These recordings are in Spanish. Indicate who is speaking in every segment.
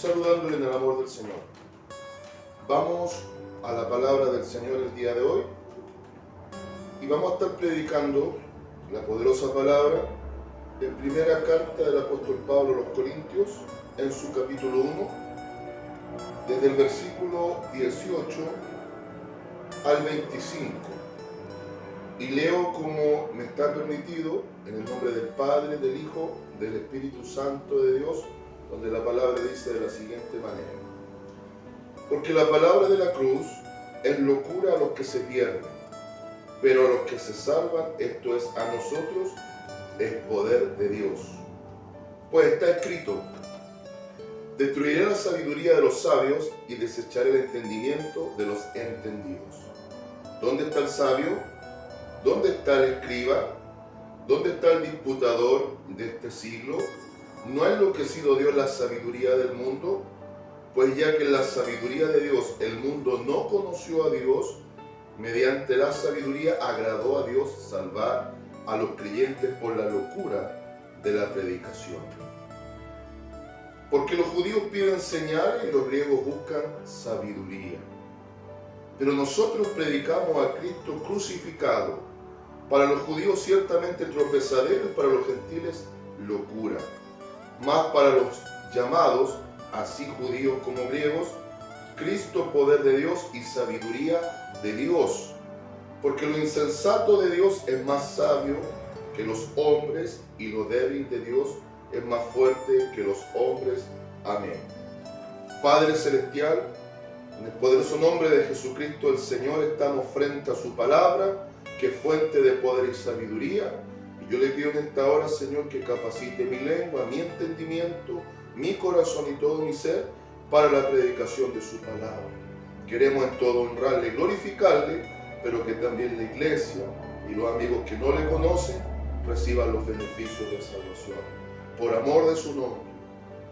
Speaker 1: saludándole en el amor del Señor. Vamos a la palabra del Señor el día de hoy y vamos a estar predicando la poderosa palabra en primera carta del apóstol Pablo a los Corintios, en su capítulo 1, desde el versículo 18 al 25. Y leo como me está permitido, en el nombre del Padre, del Hijo, del Espíritu Santo de Dios, donde la palabra dice de la siguiente manera: porque la palabra de la cruz es locura a los que se pierden, pero a los que se salvan, esto es, a nosotros, es poder de Dios. Pues está escrito: destruiré la sabiduría de los sabios y desecharé el entendimiento de los entendidos. ¿Dónde está el sabio? ¿Dónde está el escriba? ¿Dónde está el disputador de este siglo? ¿No ha enloquecido Dios la sabiduría del mundo? Pues ya que en la sabiduría de Dios el mundo no conoció a Dios, mediante la sabiduría agradó a Dios salvar a los creyentes por la locura de la predicación. Porque los judíos piden señales y los griegos buscan sabiduría. Pero nosotros predicamos a Cristo crucificado, para los judíos ciertamente tropezadero y para los gentiles locura. Mas para los llamados, así judíos como griegos, Cristo poder de Dios y sabiduría de Dios. Porque lo insensato de Dios es más sabio que los hombres y lo débil de Dios es más fuerte que los hombres. Amén. Padre Celestial, en el poderoso nombre de Jesucristo el Señor, estamos frente a su palabra, que es fuente de poder y sabiduría. Y yo le pido en esta hora, Señor, que capacite mi lengua, mi entendimiento, mi corazón y todo mi ser para la predicación de su palabra. Queremos en todo honrarle y glorificarle, pero que también la iglesia y los amigos que no le conocen reciban los beneficios de salvación. Por amor de su nombre,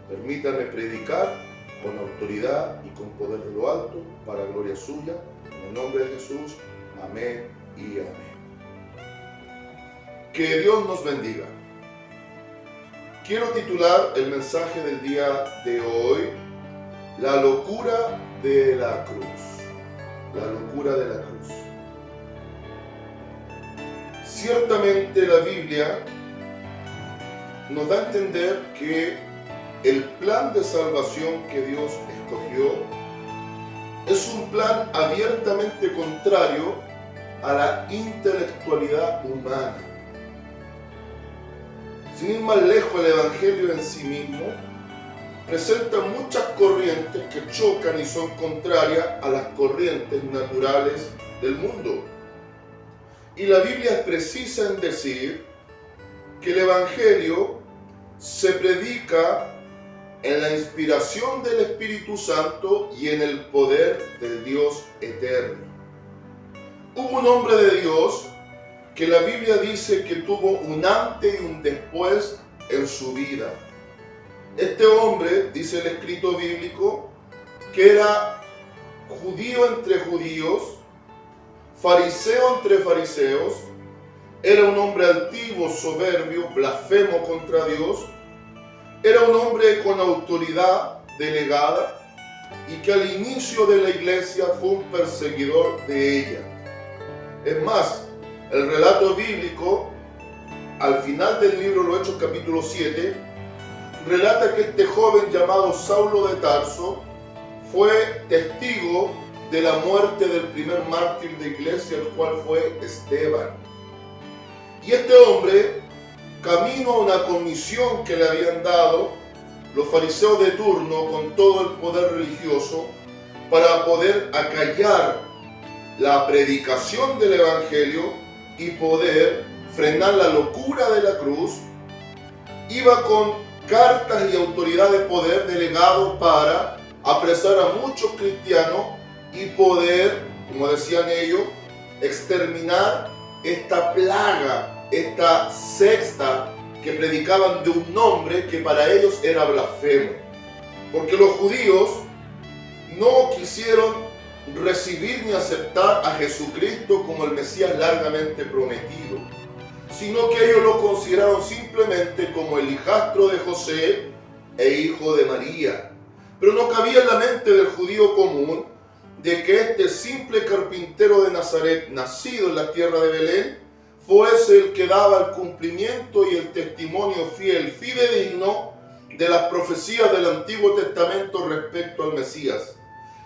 Speaker 1: permítame predicar con autoridad y con poder de lo alto, para gloria suya, en el nombre de Jesús. Amén y amén. Que Dios nos bendiga. Quiero titular el mensaje del día de hoy: la locura de la cruz. La locura de la cruz. Ciertamente la Biblia nos da a entender que el plan de salvación que Dios escogió es un plan abiertamente contrario a la intelectualidad humana. Sin ir más lejos, el Evangelio en sí mismo presenta muchas corrientes que chocan y son contrarias a las corrientes naturales del mundo. Y la Biblia es precisa en decir que el Evangelio se predica en la inspiración del Espíritu Santo y en el poder del Dios eterno. Hubo un hombre de Dios que la Biblia dice que tuvo un antes y un después en su vida. Este hombre, dice el escrito bíblico, que era judío entre judíos, fariseo entre fariseos, era un hombre altivo, soberbio, blasfemo contra Dios, era un hombre con autoridad delegada y que al inicio de la iglesia fue un perseguidor de ella. Es más, el relato bíblico, al final del libro de los Hechos capítulo 7, relata que este joven llamado Saulo de Tarso fue testigo de la muerte del primer mártir de iglesia, el cual fue Esteban. Y este hombre, camino a una comisión que le habían dado los fariseos de turno con todo el poder religioso para poder acallar la predicación del Evangelio y poder frenar la locura de la cruz, iba con cartas y autoridad de poder delegado para apresar a muchos cristianos y poder, como decían ellos, exterminar esta plaga, esta secta que predicaban de un nombre que para ellos era blasfemo. Porque los judíos no quisieron recibir ni aceptar a Jesucristo como el Mesías largamente prometido, sino que ellos lo consideraron simplemente como el hijastro de José e hijo de María. Pero no cabía en la mente del judío común de que este simple carpintero de Nazaret, nacido en la tierra de Belén, fuese el que daba el cumplimiento y el testimonio fiel, fidedigno, de las profecías del Antiguo Testamento respecto al Mesías.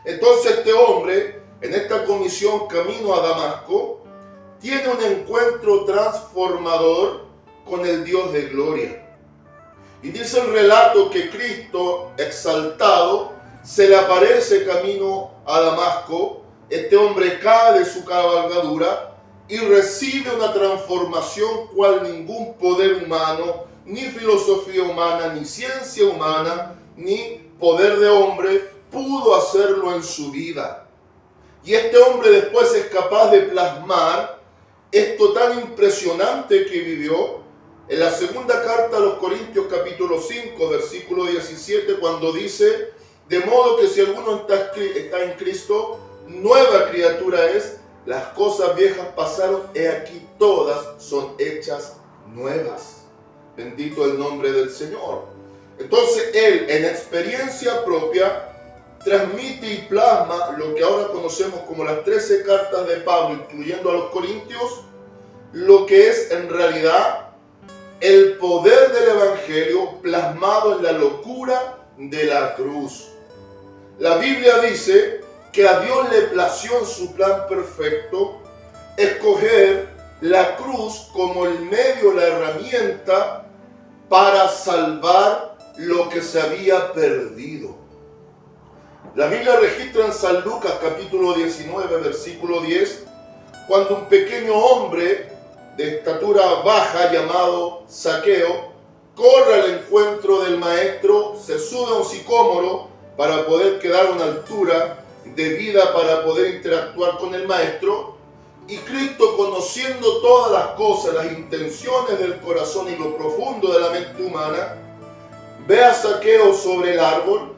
Speaker 1: Entonces este hombre, en esta comisión camino a Damasco, tiene un encuentro transformador con el Dios de gloria. Y dice el relato que Cristo, exaltado, se le aparece camino a Damasco. Este hombre cae de su cabalgadura y recibe una transformación cual ningún poder humano, ni filosofía humana, ni ciencia humana, ni poder de hombre pudo hacerlo en su vida. Y este hombre después es capaz de plasmar esto tan impresionante que vivió en la segunda carta a los Corintios capítulo 5, versículo 17, cuando dice: de modo que si alguno está en Cristo, nueva criatura es, las cosas viejas pasaron, he aquí todas son hechas nuevas. Bendito el nombre del Señor. Entonces él, en experiencia propia, transmite y plasma lo que ahora conocemos como las 13 cartas de Pablo, incluyendo a los Corintios, lo que es en realidad el poder del Evangelio plasmado en la locura de la cruz. La Biblia dice que a Dios le plació en su plan perfecto escoger la cruz como el medio, la herramienta para salvar lo que se había perdido. La Biblia registra en San Lucas capítulo 19, versículo 10, cuando un pequeño hombre de estatura baja llamado Zaqueo corre al encuentro del maestro, se sube a un sicómoro para poder quedar a una altura debida para poder interactuar con el maestro, y Cristo, conociendo todas las cosas, las intenciones del corazón y lo profundo de la mente humana, ve a Zaqueo sobre el árbol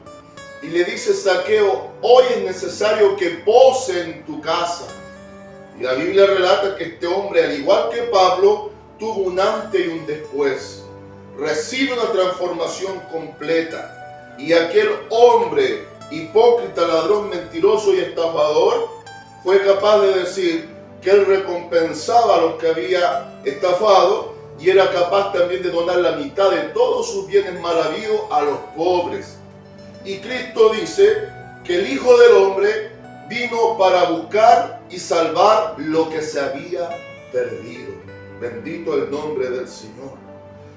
Speaker 1: y le dice: Zaqueo, hoy es necesario que pose en tu casa. Y la Biblia relata que este hombre, al igual que Pablo, tuvo un antes y un después. Recibe una transformación completa. Y aquel hombre hipócrita, ladrón, mentiroso y estafador fue capaz de decir que él recompensaba a los que había estafado y era capaz también de donar la mitad de todos sus bienes mal habidos a los pobres. Y Cristo dice que el Hijo del Hombre vino para buscar y salvar lo que se había perdido. Bendito el nombre del Señor.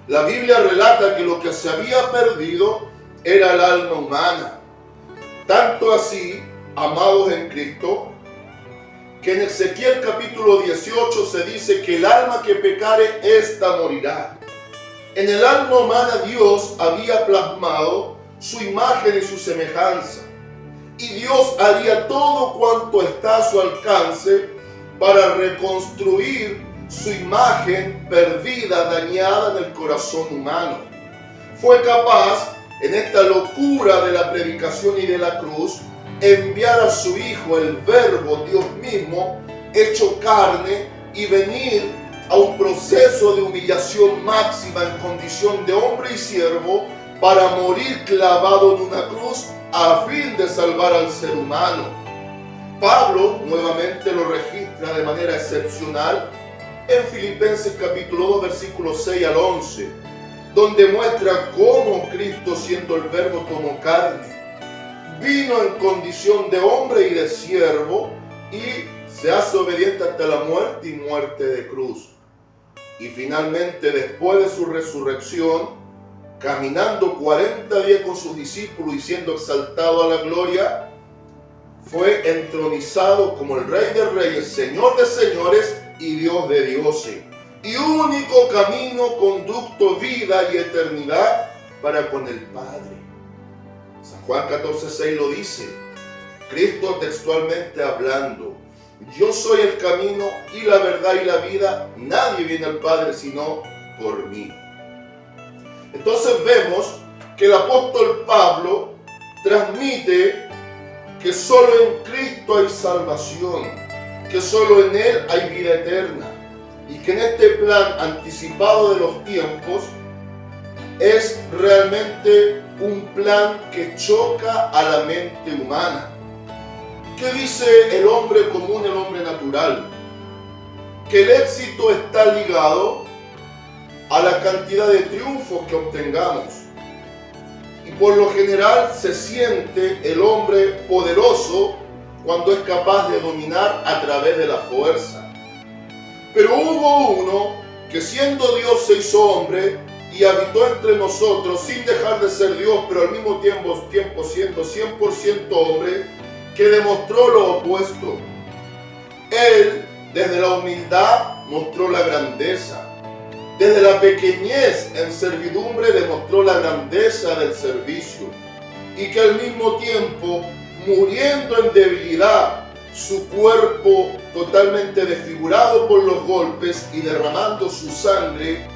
Speaker 1: La Biblia relata que lo que se había perdido era el alma humana. Tanto así, amados en Cristo, que en Ezequiel capítulo 18 se dice que el alma que pecare, ésta morirá. En el alma humana Dios había plasmado su imagen y su semejanza. Y Dios haría todo cuanto está a su alcance para reconstruir su imagen perdida, dañada en el corazón humano. Fue capaz, en esta locura de la predicación y de la cruz, enviar a su Hijo, el Verbo, Dios mismo, hecho carne, y venir a un proceso de humillación máxima en condición de hombre y siervo para morir clavado en una cruz a fin de salvar al ser humano. Pablo nuevamente lo registra de manera excepcional en Filipenses capítulo 2, versículos 6 al 11, donde muestra cómo Cristo, siendo el Verbo, tomó carne, vino en condición de hombre y de siervo y se hace obediente hasta la muerte y muerte de cruz. Y finalmente, después de su resurrección, caminando 40 días con sus discípulos y siendo exaltado a la gloria, fue entronizado como el Rey de Reyes, Señor de Señores y Dios de dioses. Y único camino, conducto, vida y eternidad para con el Padre. San Juan 14:6 lo dice. Cristo textualmente hablando: yo soy el camino y la verdad y la vida. Nadie viene al Padre sino por mí. Entonces vemos que el apóstol Pablo transmite que solo en Cristo hay salvación, que solo en Él hay vida eterna, y que en este plan anticipado de los tiempos, es realmente un plan que choca a la mente humana. ¿Qué dice el hombre común, el hombre natural? Que el éxito está ligado a la cantidad de triunfos que obtengamos. Y por lo general se siente el hombre poderoso cuando es capaz de dominar a través de la fuerza. Pero hubo uno que siendo Dios se hizo hombre y habitó entre nosotros sin dejar de ser Dios, pero al mismo tiempo siendo 100% hombre, que demostró lo opuesto. Él, desde la humildad, mostró la grandeza. Desde la pequeñez en servidumbre demostró la grandeza del servicio. Y que al mismo tiempo, muriendo en debilidad, su cuerpo totalmente desfigurado por los golpes y derramando su sangre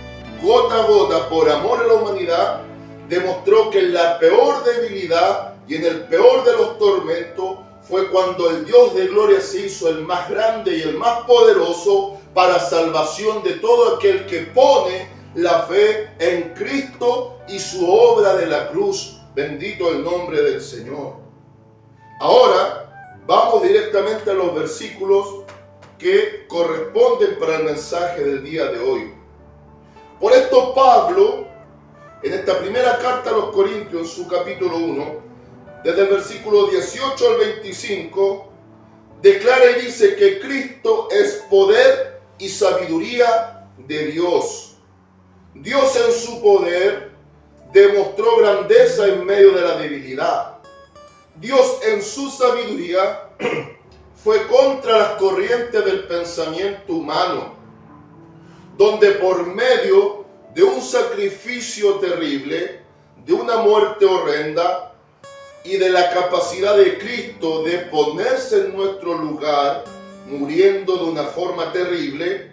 Speaker 1: gota a gota por amor a la humanidad, demostró que en la peor debilidad y en el peor de los tormentos fue cuando el Dios de gloria se hizo el más grande y el más poderoso para salvación de todo aquel que pone la fe en Cristo y su obra de la cruz. Bendito el nombre del Señor. Ahora vamos directamente a los versículos que corresponden para el mensaje del día de hoy. Por esto Pablo, en esta primera carta a los Corintios, en su capítulo 1, desde el versículo 18 al 25, declara y dice que Cristo es poder y sabiduría de Dios. Dios en su poder demostró grandeza en medio de la debilidad. Dios en su sabiduría fue contra las corrientes del pensamiento humano, donde por medio de un sacrificio terrible, de una muerte horrenda y de la capacidad de Cristo de ponerse en nuestro lugar, muriendo de una forma terrible,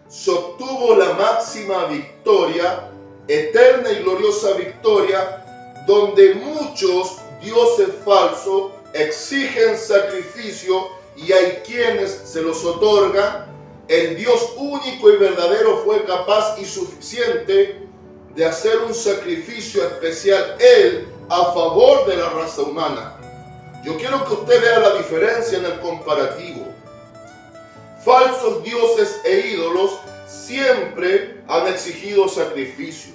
Speaker 1: se obtuvo la máxima victoria, eterna y gloriosa victoria, donde muchos dioses falsos exigen sacrificio y hay quienes se los otorgan. El Dios único y verdadero fue capaz y suficiente de hacer un sacrificio especial, Él, a favor de la raza humana. Yo quiero que usted vea la diferencia en el comparativo. Falsos dioses e ídolos siempre han exigido sacrificio.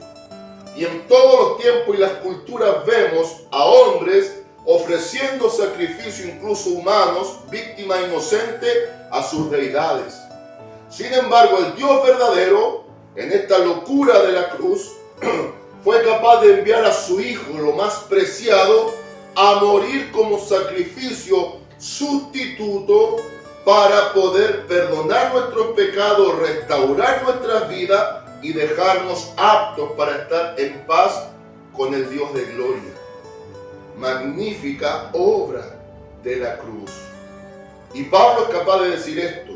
Speaker 1: Y en todos los tiempos y las culturas vemos a hombres ofreciendo sacrificio, incluso humanos, víctima inocente, a sus deidades. Sin embargo, el Dios verdadero, en esta locura de la cruz, fue capaz de enviar a su Hijo, lo más preciado, a morir como sacrificio sustituto para poder perdonar nuestros pecados, restaurar nuestras vidas y dejarnos aptos para estar en paz con el Dios de gloria. Magnífica obra de la cruz. Y Pablo es capaz de decir esto.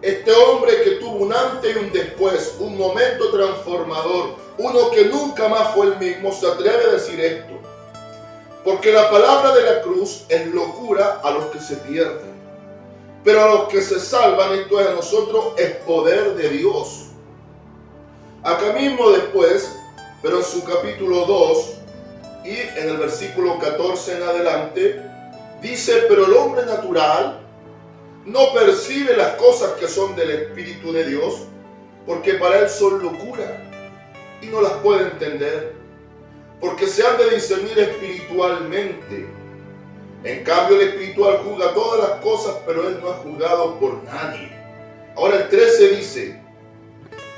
Speaker 1: Este hombre que tuvo un antes y un después, un momento transformador, uno que nunca más fue el mismo, se atreve a decir esto. Porque la palabra de la cruz es locura a los que se pierden. Pero a los que se salvan, esto es a nosotros, es poder de Dios. Acá mismo después, pero en su capítulo 2 y en el versículo 14 en adelante, dice, pero el hombre natural no percibe las cosas que son del Espíritu de Dios, porque para él son locura y no las puede entender, porque se han de discernir espiritualmente. En cambio el espiritual juzga todas las cosas, pero él no es juzgado por nadie. Ahora el 13 dice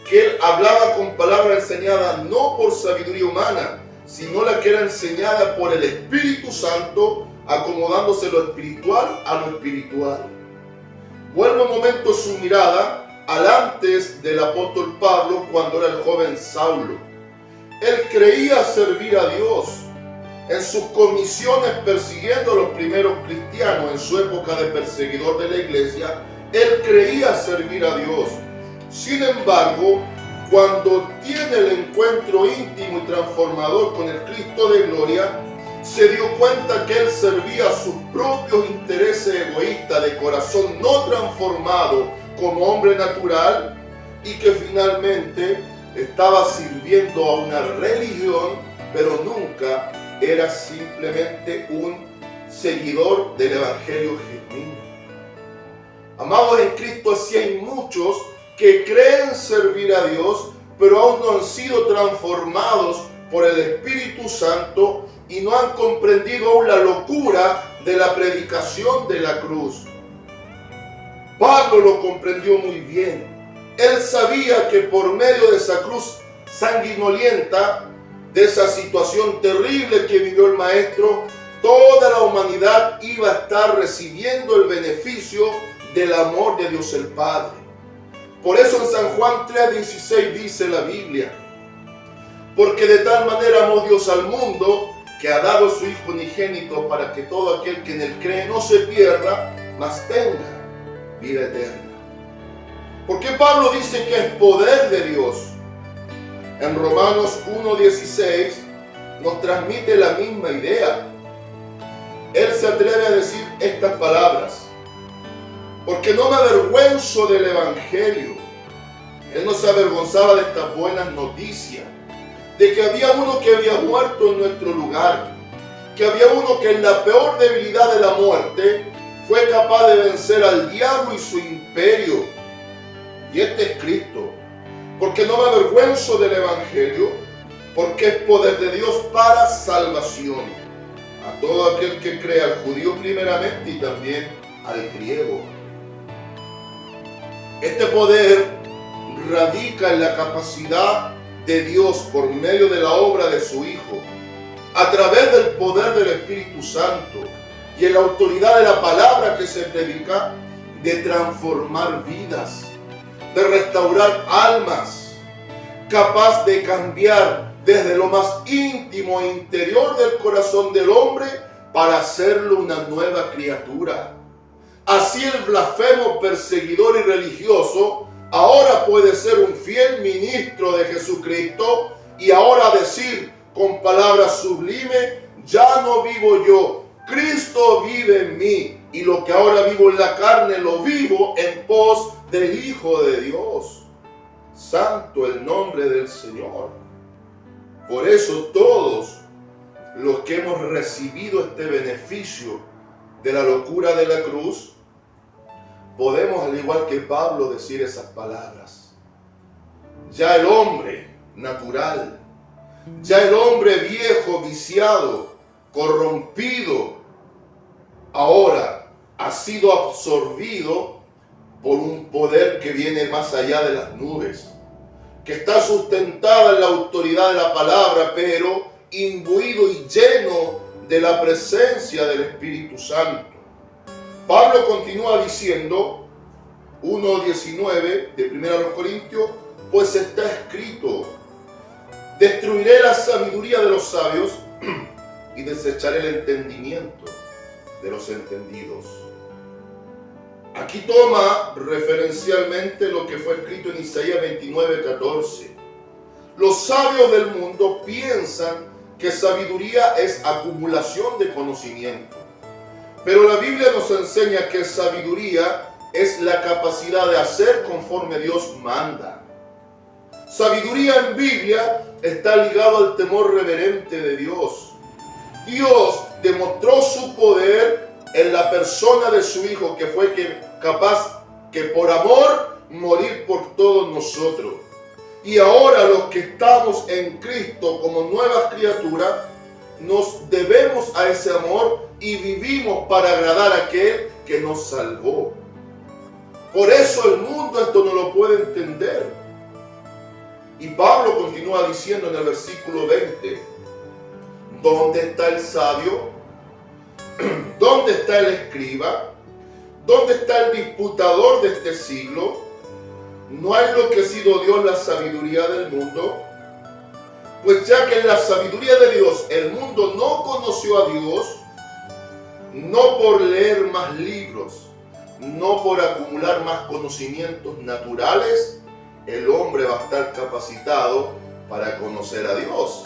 Speaker 1: que él hablaba con palabra enseñada no por sabiduría humana, sino la que era enseñada por el Espíritu Santo, acomodándose lo espiritual a lo espiritual. Vuelve un momento su mirada al antes del apóstol Pablo, cuando era el joven Saulo. Él creía servir a Dios en sus comisiones persiguiendo a los primeros cristianos en su época de perseguidor de la iglesia. Él creía servir a Dios. Sin embargo, cuando tiene el encuentro íntimo y transformador con el Cristo de gloria, se dio cuenta que él servía a sus propios intereses egoístas de corazón no transformado como hombre natural, y que finalmente estaba sirviendo a una religión, pero nunca era simplemente un seguidor del Evangelio genuino. Amados en Cristo, así hay muchos que creen servir a Dios, pero aún no han sido transformados por el Espíritu Santo y no han comprendido aún la locura de la predicación de la cruz. Pablo lo comprendió muy bien. Él sabía que por medio de esa cruz sanguinolienta, de esa situación terrible que vivió el Maestro, toda la humanidad iba a estar recibiendo el beneficio del amor de Dios el Padre. Por eso en San Juan 3:16 dice la Biblia: porque de tal manera amó Dios al mundo, que ha dado a su Hijo unigénito, para que todo aquel que en él cree no se pierda, mas tenga vida eterna. ¿Por qué Pablo dice que es poder de Dios? En Romanos 1:16 nos transmite la misma idea. Él se atreve a decir estas palabras: porque no me avergüenzo del Evangelio. Él no se avergonzaba de estas buenas noticias, de que había uno que había muerto en nuestro lugar, que había uno que en la peor debilidad de la muerte fue capaz de vencer al diablo y su imperio. Y este es Cristo. Porque no me avergüenzo del Evangelio, porque es poder de Dios para salvación a todo aquel que cree, al judío primeramente y también al griego. Este poder radica en la capacidad de Dios por medio de la obra de su Hijo, a través del poder del Espíritu Santo y en la autoridad de la palabra que se predica, de transformar vidas, de restaurar almas, capaz de cambiar desde lo más íntimo e interior del corazón del hombre para hacerlo una nueva criatura. Así el blasfemo, perseguidor y religioso ahora puede ser un fiel ministro de Jesucristo y ahora decir con palabras sublimes: ya no vivo yo, Cristo vive en mí, y lo que ahora vivo en la carne lo vivo en pos del Hijo de Dios. Santo el nombre del Señor. Por eso todos los que hemos recibido este beneficio de la locura de la cruz, podemos, al igual que Pablo, decir esas palabras. Ya el hombre natural, ya el hombre viejo, viciado, corrompido, ahora ha sido absorbido por un poder que viene más allá de las nubes, que está sustentada en la autoridad de la palabra, pero imbuido y lleno de la presencia del Espíritu Santo. Pablo continúa diciendo, 1:19 de 1 Corintios, pues está escrito: destruiré la sabiduría de los sabios y desecharé el entendimiento de los entendidos. Aquí toma referencialmente lo que fue escrito en Isaías 29:14. Los sabios del mundo piensan que sabiduría es acumulación de conocimiento. Pero la Biblia nos enseña que sabiduría es la capacidad de hacer conforme Dios manda. Sabiduría en Biblia está ligado al temor reverente de Dios. Dios demostró su poder en la persona de su Hijo, que fue capaz que por amor morir por todos nosotros. Y ahora los que estamos en Cristo como nuevas criaturas, nos debemos a ese amor y vivimos para agradar a aquel que nos salvó. Por eso el mundo esto no lo puede entender. Y Pablo continúa diciendo en el versículo 20, ¿dónde está el sabio? ¿Dónde está el escriba? ¿Dónde está el disputador de este siglo? ¿No ha enloquecido Dios la sabiduría del mundo? Pues ya que en la sabiduría de Dios el mundo no conoció a Dios, no por leer más libros, no por acumular más conocimientos naturales, el hombre va a estar capacitado para conocer a Dios.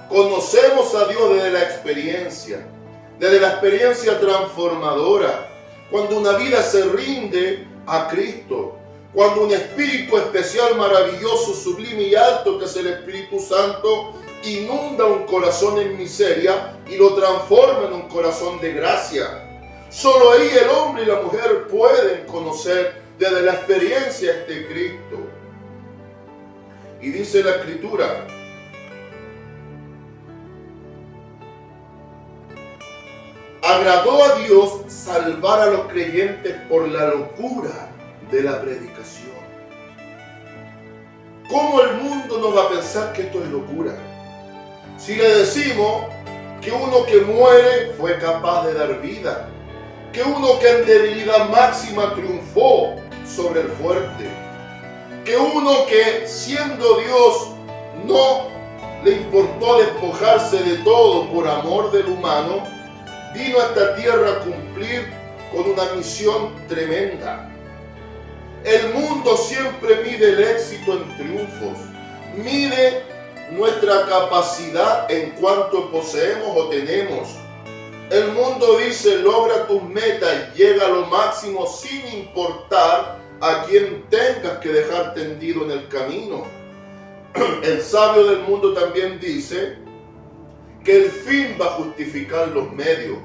Speaker 1: Conocemos a Dios desde la experiencia transformadora, cuando una vida se rinde a Cristo, Cuando un espíritu especial, maravilloso, sublime y alto, que es el Espíritu Santo, inunda un corazón en miseria y lo transforma en un corazón de gracia. Solo ahí el hombre y la mujer pueden conocer desde la experiencia este Cristo. Y dice la Escritura: agradó a Dios salvar a los creyentes por la locura de la predicación. ¿Cómo el mundo no va a pensar que esto es locura? Si le decimos que uno que muere fue capaz de dar vida, que uno que en debilidad máxima triunfó sobre el fuerte, que uno que siendo Dios no le importó despojarse de todo por amor del humano, vino a esta tierra a cumplir con una misión tremenda. El mundo siempre mide el éxito en triunfos, mide nuestra capacidad en cuanto poseemos o tenemos. El mundo dice: logra tus metas, llega a lo máximo sin importar a quien tengas que dejar tendido en el camino. El sabio del mundo también dice que el fin va a justificar los medios.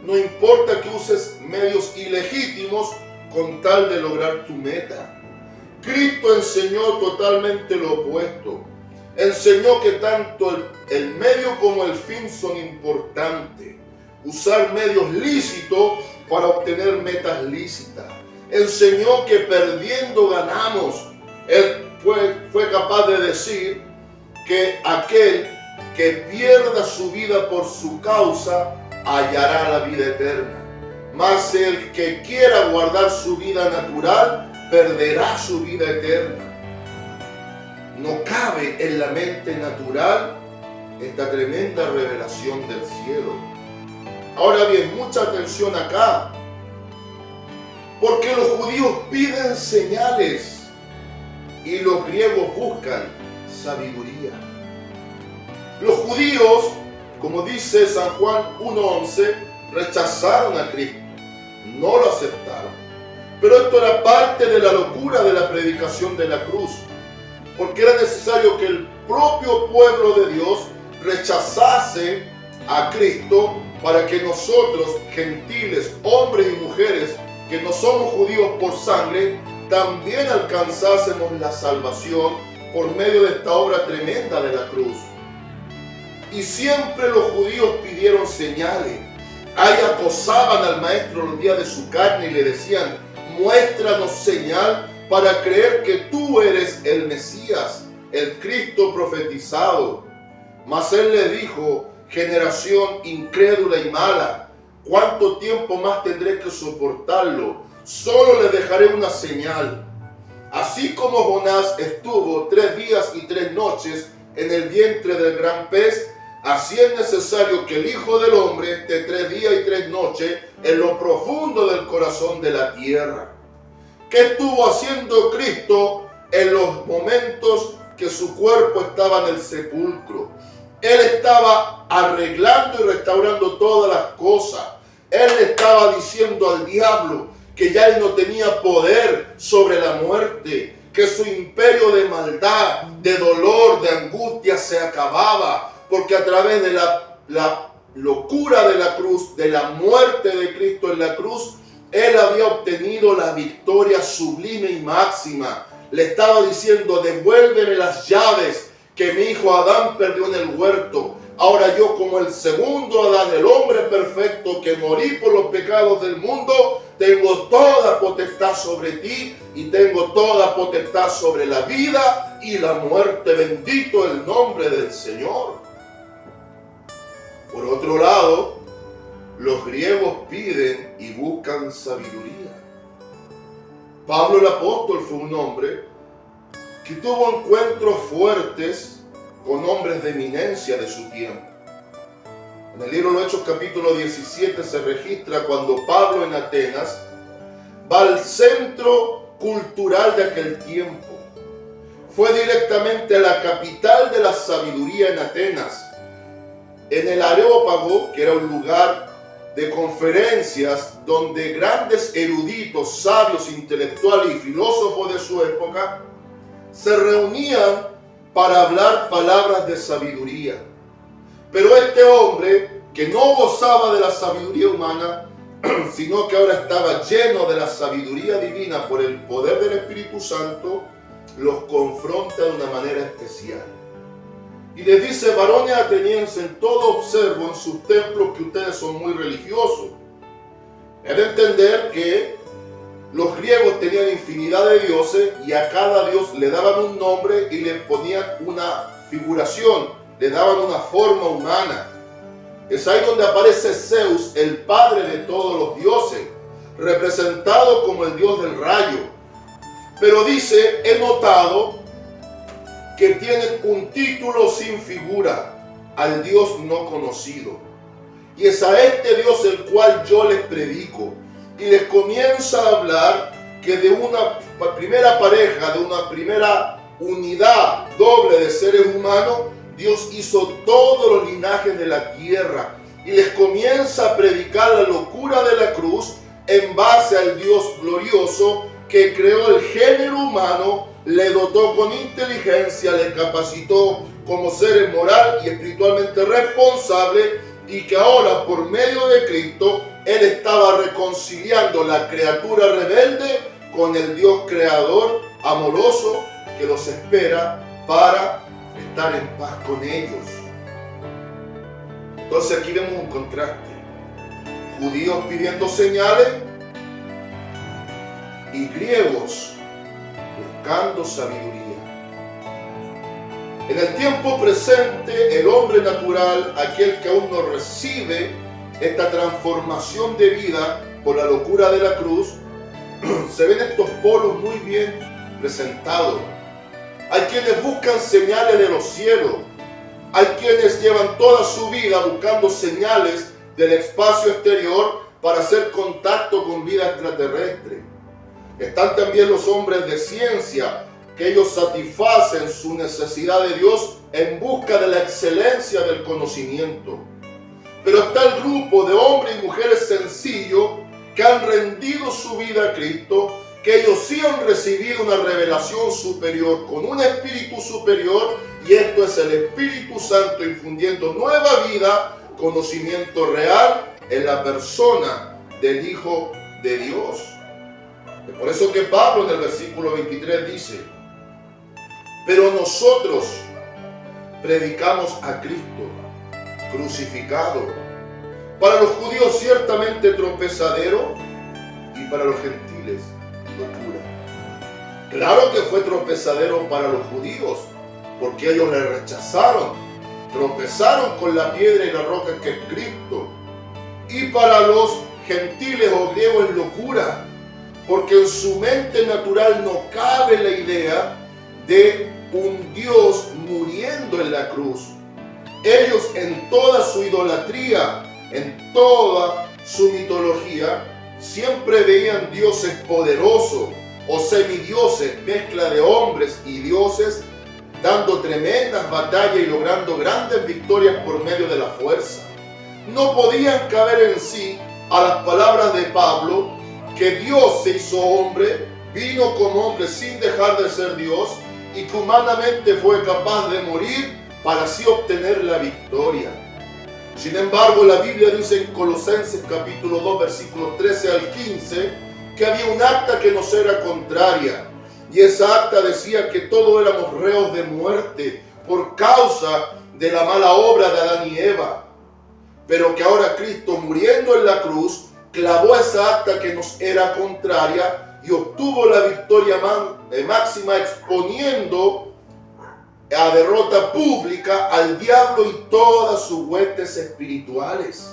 Speaker 1: No importa que uses medios ilegítimos con tal de lograr tu meta. Cristo enseñó totalmente lo opuesto. Enseñó que tanto el medio como el fin son importantes. Usar medios lícitos para obtener metas lícitas. Enseñó que perdiendo ganamos. Él fue capaz de decir que aquel que pierda su vida por su causa hallará la vida eterna. Mas el que quiera guardar su vida natural perderá su vida eterna. No cabe en la mente natural esta tremenda revelación del cielo. Ahora bien, mucha atención acá, porque los judíos piden señales y los griegos buscan sabiduría. Los judíos, como dice San Juan 1:11, rechazaron a Cristo, no lo aceptaron. Pero esto era parte de la locura de la predicación de la cruz, porque era necesario que el propio pueblo de Dios rechazase a Cristo para que nosotros, gentiles, hombres y mujeres, que no somos judíos por sangre, también alcanzásemos la salvación por medio de esta obra tremenda de la cruz. Y siempre los judíos pidieron señales. Ahí acosaban al maestro los días de su carne y le decían: muéstranos señal para creer que tú eres el Mesías, el Cristo profetizado. Mas él le dijo: generación incrédula y mala, ¿cuánto tiempo más tendré que soportarlo? Solo le dejaré una señal. Así como Jonás estuvo 3 días y 3 noches en el vientre del gran pez, así es necesario que el Hijo del Hombre esté 3 días y 3 noches en lo profundo del corazón de la tierra. ¿Qué estuvo haciendo Cristo en los momentos que su cuerpo estaba en el sepulcro? Él estaba arreglando y restaurando todas las cosas. Él le estaba diciendo al diablo que ya él no tenía poder sobre la muerte, que su imperio de maldad, de dolor, de angustia se acababa, porque a través de la locura de la cruz, de la muerte de Cristo en la cruz, él había obtenido la victoria sublime y máxima. Le estaba diciendo: devuélveme las llaves que mi hijo Adán perdió en el huerto. Ahora yo, como el segundo Adán, el hombre perfecto que morí por los pecados del mundo, tengo toda potestad sobre ti y tengo toda potestad sobre la vida y la muerte. Bendito el nombre del Señor. Por otro lado, los griegos piden y buscan sabiduría. Pablo el apóstol fue un hombre que tuvo encuentros fuertes con hombres de eminencia de su tiempo. En el libro de los Hechos capítulo 17 se registra cuando Pablo en Atenas va al centro cultural de aquel tiempo. Fue directamente a la capital de la sabiduría en Atenas, en el Areópago, que era un lugar de conferencias donde grandes eruditos, sabios, intelectuales y filósofos de su época se reunían para hablar palabras de sabiduría. Pero este hombre, que no gozaba de la sabiduría humana, sino que ahora estaba lleno de la sabiduría divina por el poder del Espíritu Santo, los confronta de una manera especial. Y les dice: varones atenienses, en todo observo en sus templos que ustedes son muy religiosos. Es de entender que los griegos tenían infinidad de dioses y a cada dios le daban un nombre y le ponían una figuración, le daban una forma humana. Es ahí donde aparece Zeus, el padre de todos los dioses, representado como el dios del rayo. Pero dice: he notado que tienen un título sin figura, al Dios no conocido. Y es a este Dios el cual yo les predico. Y les comienza a hablar que de una primera pareja, de una primera unidad doble de seres humanos, Dios hizo todos los linajes de la tierra. Y les comienza a predicar la locura de la cruz en base al Dios glorioso que creó el género humano, le dotó con inteligencia, le capacitó como ser moral y espiritualmente responsable, y que ahora por medio de Cristo Él estaba reconciliando la criatura rebelde con el Dios creador amoroso que los espera para estar en paz con ellos. Entonces aquí vemos un contraste: judíos pidiendo señales y griegos buscando sabiduría. En el tiempo presente, el hombre natural, aquel que aún no recibe esta transformación de vida por la locura de la cruz, se ven estos polos muy bien presentados. Hay quienes buscan señales de los cielos. Hay quienes llevan toda su vida buscando señales del espacio exterior para hacer contacto con vida extraterrestre. Están también los hombres de ciencia, que ellos satisfacen su necesidad de Dios en busca de la excelencia del conocimiento. Pero está el grupo de hombres y mujeres sencillos que han rendido su vida a Cristo, que ellos sí han recibido una revelación superior con un espíritu superior, y esto es el Espíritu Santo infundiendo nueva vida, conocimiento real en la persona del Hijo de Dios. Es por eso que Pablo en el versículo 23 dice: pero nosotros predicamos a Cristo crucificado, para los judíos ciertamente tropezadero y para los gentiles locura. Claro que fue tropezadero para los judíos, porque ellos le rechazaron, tropezaron con la piedra y la roca que es Cristo. Y para los gentiles o griegos es locura, porque en su mente natural no cabe la idea de un Dios muriendo en la cruz. Ellos, en toda su idolatría, en toda su mitología, siempre veían dioses poderosos o semidioses, mezcla de hombres y dioses, dando tremendas batallas y logrando grandes victorias por medio de la fuerza. No podían caber en sí a las palabras de Pablo, que Dios se hizo hombre, vino como hombre sin dejar de ser Dios, y que humanamente fue capaz de morir para así obtener la victoria. Sin embargo, la Biblia dice en Colosenses capítulo 2, versículos 13 al 15, que había un acta que nos era contraria, y esa acta decía que todos éramos reos de muerte por causa de la mala obra de Adán y Eva, pero que ahora Cristo, muriendo en la cruz, clavó esa acta que nos era contraria y obtuvo la victoria máxima, exponiendo a derrota pública al diablo y todas sus huestes espirituales.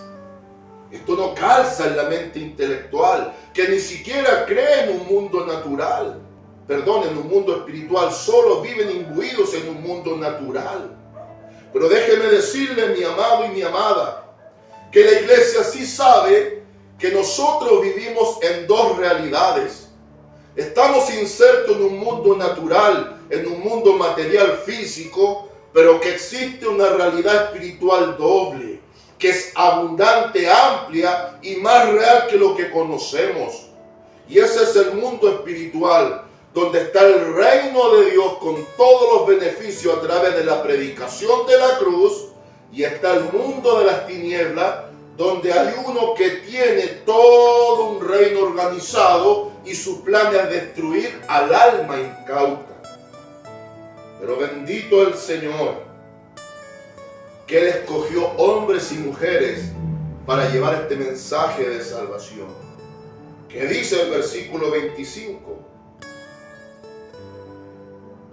Speaker 1: Esto no calza en la mente intelectual, que ni siquiera cree en un mundo natural, en un mundo espiritual, solo viven imbuidos en un mundo natural. Pero déjeme decirle, mi amado y mi amada, que la iglesia sí sabe que nosotros vivimos en dos realidades. Estamos insertos en un mundo natural, en un mundo material físico, pero que existe una realidad espiritual doble. que es abundante, amplia y más real que lo que conocemos. Y ese es el mundo espiritual, donde está el reino de Dios con todos los beneficios a través de la predicación de la cruz, y está el mundo de las tinieblas, donde hay uno que tiene todo un reino organizado y su plan es destruir al alma incauta. Pero bendito el Señor, que Él escogió hombres y mujeres para llevar este mensaje de salvación. Que dice el versículo 25: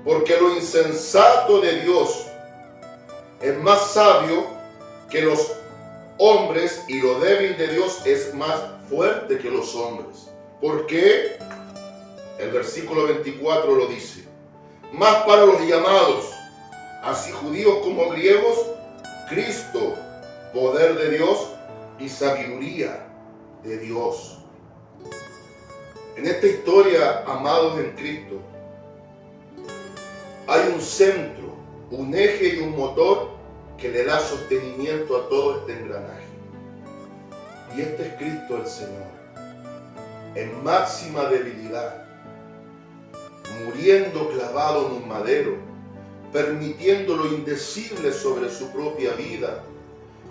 Speaker 1: porque lo insensato de Dios es más sabio que los hombres, y lo débil de Dios es más fuerte que los hombres. ¿Por qué? El versículo 24 lo dice: más para los llamados, así judíos como griegos, Cristo, poder de Dios y sabiduría de Dios. En esta historia, amados en Cristo, hay un centro, un eje y un motor que le da sostenimiento a todo este engranaje. Y este es Cristo el Señor, en máxima debilidad, muriendo clavado en un madero, permitiendo lo indecible sobre su propia vida.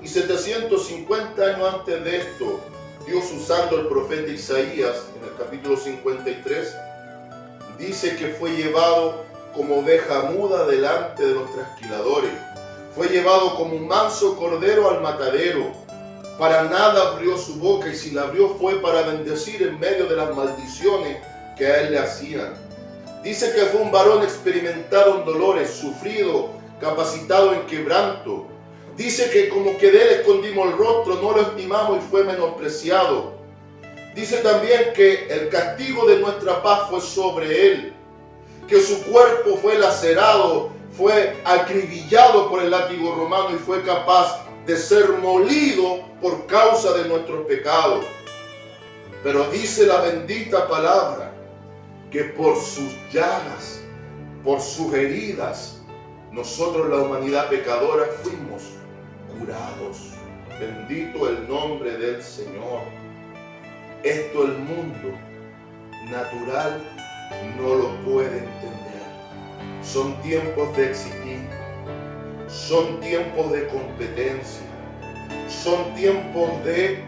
Speaker 1: Y 750 años antes de esto, Dios, usando al profeta Isaías en el capítulo 53, dice que fue llevado como oveja muda delante de los trasquiladores. Fue llevado como un manso cordero al matadero. Para nada abrió su boca, y si la abrió fue para bendecir en medio de las maldiciones que a él le hacían. Dice que fue un varón experimentado en dolores, sufrido, capacitado en quebranto. Dice que como que de él escondimos el rostro, no lo estimamos y fue menospreciado. Dice también que el castigo de nuestra paz fue sobre él, que su cuerpo fue lacerado, fue acribillado por el látigo romano y fue capaz de ser molido por causa de nuestros pecados. Pero dice la bendita palabra que por sus llagas, por sus heridas, nosotros, la humanidad pecadora, fuimos curados. Bendito el nombre del Señor. Esto el mundo natural no lo puede entender. Son tiempos de existir, son tiempos de competencia, son tiempos de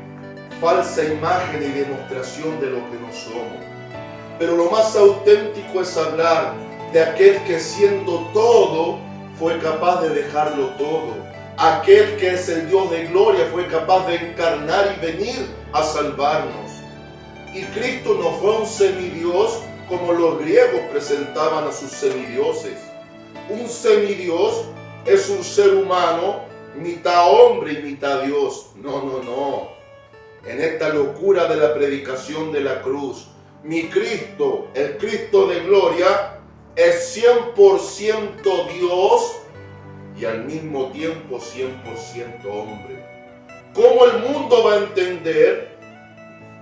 Speaker 1: falsa imagen y demostración de lo que no somos. Pero lo más auténtico es hablar de aquel que, siendo todo, fue capaz de dejarlo todo. Aquel que es el Dios de gloria fue capaz de encarnar y venir a salvarnos. Y Cristo no fue un semidios como los griegos presentaban a sus semidioses. Un semidios es un ser humano, mitad hombre y mitad Dios. No, no, no. En esta locura de la predicación de la cruz, mi Cristo, el Cristo de gloria, es 100% Dios y al mismo tiempo 100% hombre. ¿Cómo el mundo va a entender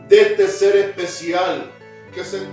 Speaker 1: de este ser especial que se